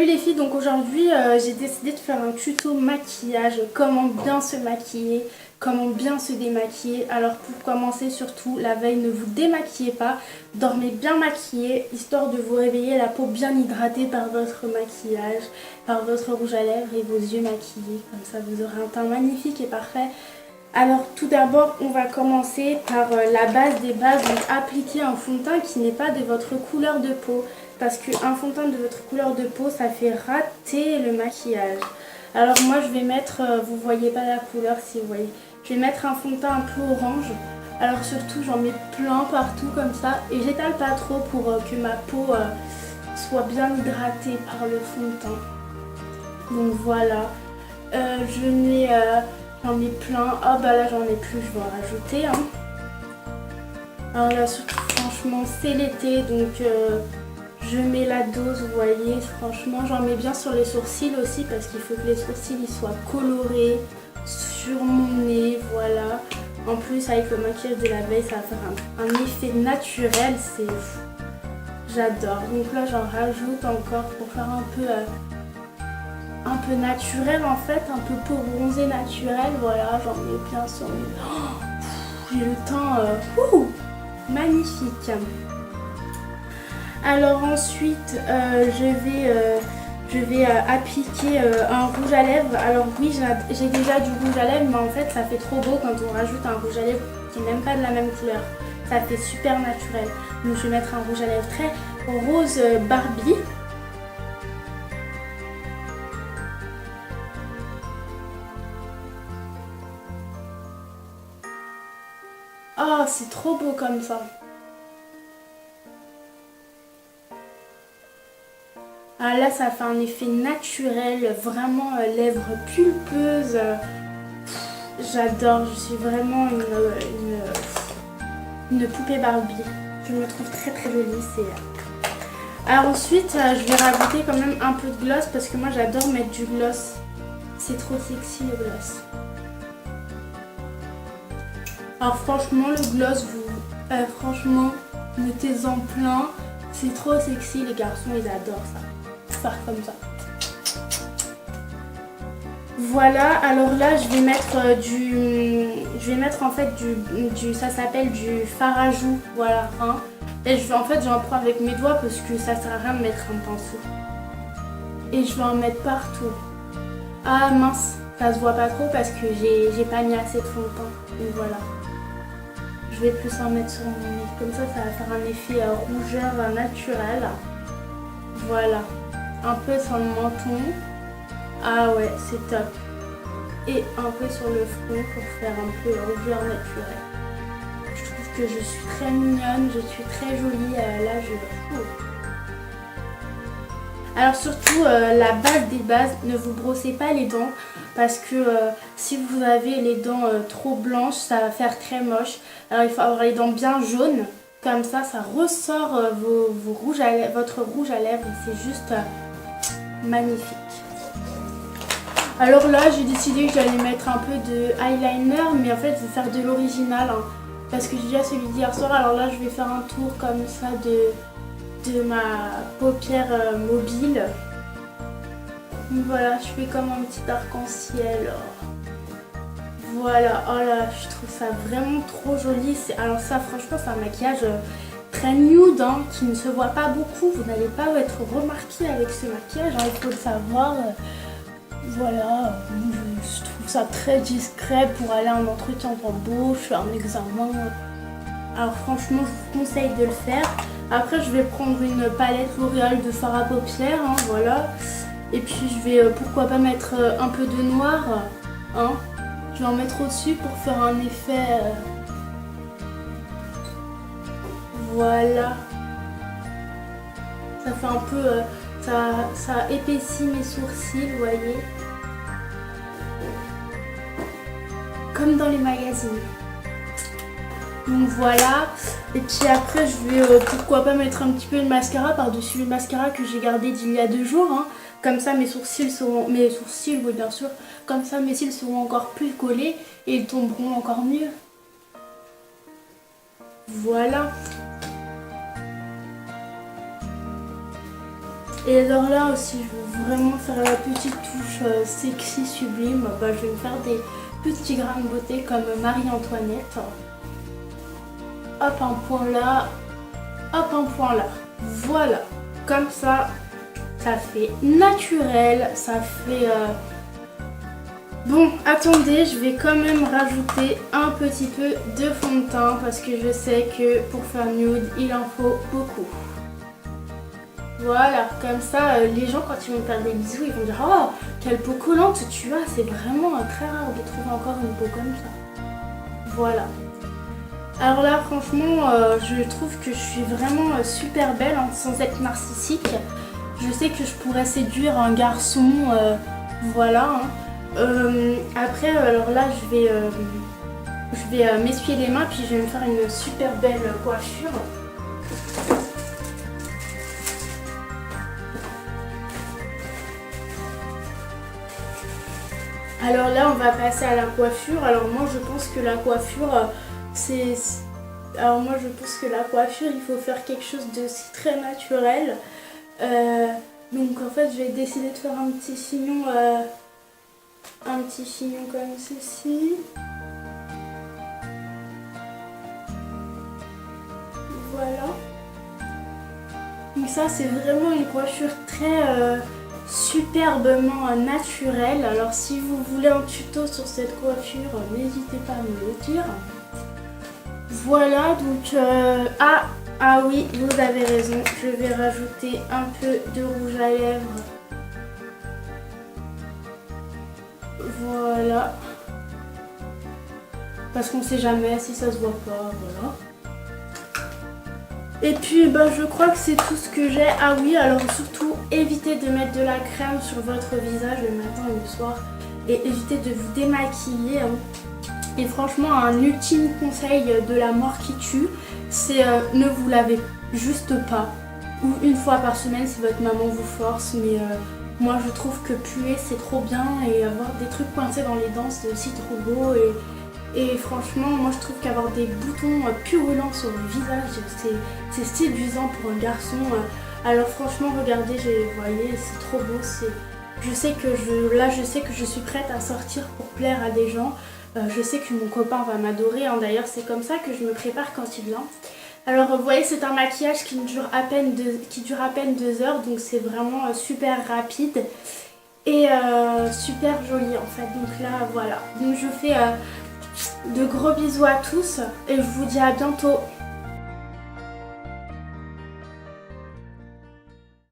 Salut les filles, donc aujourd'hui j'ai décidé de faire un tuto maquillage, comment bien se maquiller, comment bien se démaquiller. Alors pour commencer surtout, la veille ne vous démaquillez pas, dormez bien maquillée, histoire de vous réveiller la peau bien hydratée par votre maquillage, par votre rouge à lèvres et vos yeux maquillés. Comme ça vous aurez un teint magnifique et parfait. Alors tout d'abord on va commencer par la base des bases, donc appliquer un fond de teint qui n'est pas de votre couleur de peau. Parce qu'un fond de teint de votre couleur de peau, ça fait rater le maquillage. Alors moi je vais mettre, vous voyez pas la couleur si vous voyez, je vais mettre un fond de teint un peu orange. Alors surtout j'en mets plein partout comme ça et j'étale pas trop pour que ma peau soit bien hydratée par le fond de teint. Donc voilà, j'en mets plein. Ah bah là j'en ai plus, je vais en rajouter. Hein. Alors là surtout franchement c'est l'été donc je mets la dose, vous voyez, franchement j'en mets bien sur les sourcils aussi parce qu'il faut que les sourcils ils soient colorés sur mon nez, voilà. En plus avec le maquillage de la veille ça va faire un effet naturel, c'est fou. J'adore. Donc là j'en rajoute encore pour faire un peu naturel en fait, un peu peau bronzée naturelle, voilà, j'en mets bien sur mes... Oh, j'ai le teint magnifique. Alors ensuite je vais appliquer un rouge à lèvres. Alors oui j'ai déjà du rouge à lèvres mais en fait ça fait trop beau quand on rajoute un rouge à lèvres qui n'est même pas de la même couleur. Ça fait super naturel. Donc je vais mettre un rouge à lèvres très rose Barbie. Oh c'est trop beau comme ça. Ah, là ça fait un effet naturel, vraiment lèvres pulpeuses. J'adore, je suis vraiment une poupée Barbie. Je me trouve très très jolie. Alors ensuite je vais rajouter quand même un peu de gloss parce que moi j'adore mettre du gloss. C'est trop sexy le gloss. Alors franchement le gloss, franchement mettez-en plein. C'est trop sexy, les garçons ils adorent ça. Faire comme ça. Voilà, alors là je vais mettre en fait ça s'appelle du fard à joues, voilà. Hein. Et en fait j'en prends avec mes doigts parce que ça sert à rien de mettre un pinceau. Et je vais en mettre partout. Ah mince, ça se voit pas trop parce que j'ai pas mis assez de fond de teint. Donc voilà. Je vais plus en mettre sur mon nez. Comme ça va faire un effet rougeur naturel. Voilà. Un peu sur le menton. Ah ouais, c'est top. Et un peu sur le front pour faire un peu rougeur naturelle. Je trouve que je suis très mignonne, je suis très jolie là je... Alors surtout la base des bases, ne vous brossez pas les dents parce que si vous avez les dents trop blanches, ça va faire très moche. Alors il faut avoir les dents bien jaunes, comme ça ressort votre rouge à lèvres et c'est juste magnifique. Alors là j'ai décidé que j'allais mettre un peu de eyeliner mais en fait je vais faire de l'original hein, parce que j'ai déjà celui d'hier soir. Alors là je vais faire un tour comme ça de ma paupière mobile. Donc voilà, je fais comme un petit arc-en-ciel. Voilà, oh là, je trouve ça vraiment trop joli. Alors ça franchement c'est un maquillage très nude hein, qui ne se voit pas beaucoup. Vous n'allez pas être remarqué avec ce maquillage, hein, il faut le savoir. Voilà, je trouve ça très discret pour aller à un entretien d'embauche, un examen. Alors franchement je vous conseille de le faire. Après je vais prendre une palette L'Oréal de fard à paupières, hein, voilà. Et puis je vais pourquoi pas mettre un peu de noir, hein. Je vais en mettre au-dessus pour faire un effet... Voilà. Ça fait un peu... ça épaissit mes sourcils, vous voyez. Comme dans les magazines. Donc voilà, et puis après je vais pourquoi pas mettre un petit peu de mascara par-dessus le mascara que j'ai gardé d'il y a 2 jours. Hein. Comme ça mes sourcils oui bien sûr, comme ça mes cils seront encore plus collés et ils tomberont encore mieux. Voilà. Et alors là aussi, je veux vraiment faire la petite touche sexy, sublime. Bah, je vais me faire des petits grains de beauté comme Marie-Antoinette. Hop, un point là. Hop, un point là. Voilà. Comme ça, ça fait naturel. Ça fait... Bon, attendez, je vais quand même rajouter un petit peu de fond de teint parce que je sais que pour faire nude, il en faut beaucoup. Voilà, comme ça, les gens quand ils vont faire des bisous, ils vont dire « Oh, quelle peau collante tu as !» C'est vraiment très rare de trouver encore une peau comme ça. Voilà. Alors là, franchement, je trouve que je suis vraiment super belle, hein, sans être narcissique. Je sais que je pourrais séduire un garçon, voilà. Hein. Après, alors là, je vais m'essuyer les mains, puis je vais me faire une super belle coiffure. Alors là, on va passer à la coiffure. Alors moi, je pense que la coiffure, Alors moi, je pense que la coiffure, il faut faire quelque chose de très naturel. Donc en fait, je vais décider de faire un petit chignon comme ceci. Voilà. Donc ça, c'est vraiment une coiffure très... superbement naturel. Alors si vous voulez un tuto sur cette coiffure, n'hésitez pas à me le dire. Voilà, donc ah oui, vous avez raison, je vais rajouter un peu de rouge à lèvres. Voilà, parce qu'on sait jamais si ça se voit pas. Voilà. Et puis je crois que c'est tout ce que j'ai. Ah oui, alors surtout évitez de mettre de la crème sur votre visage le matin et le soir. Et évitez de vous démaquiller. Et franchement, un ultime conseil de la mort qui tue, c'est ne vous lavez juste pas. Ou une fois par semaine si votre maman vous force. Mais moi je trouve que puer c'est trop bien. Et avoir des trucs coincés dans les dents c'est aussi trop beau. Et franchement, moi je trouve qu'avoir des boutons purulents sur le visage, c'est séduisant pour un garçon. Alors franchement, regardez, vous voyez, c'est trop beau. Je sais que je suis prête à sortir pour plaire à des gens. Je sais que mon copain va m'adorer. Hein. D'ailleurs, c'est comme ça que je me prépare quand il vient. Alors vous voyez, c'est un maquillage qui dure à peine 2 heures. Donc c'est vraiment super rapide. Et super joli en fait. Donc là, voilà. Donc je fais... de gros bisous à tous et je vous dis à bientôt.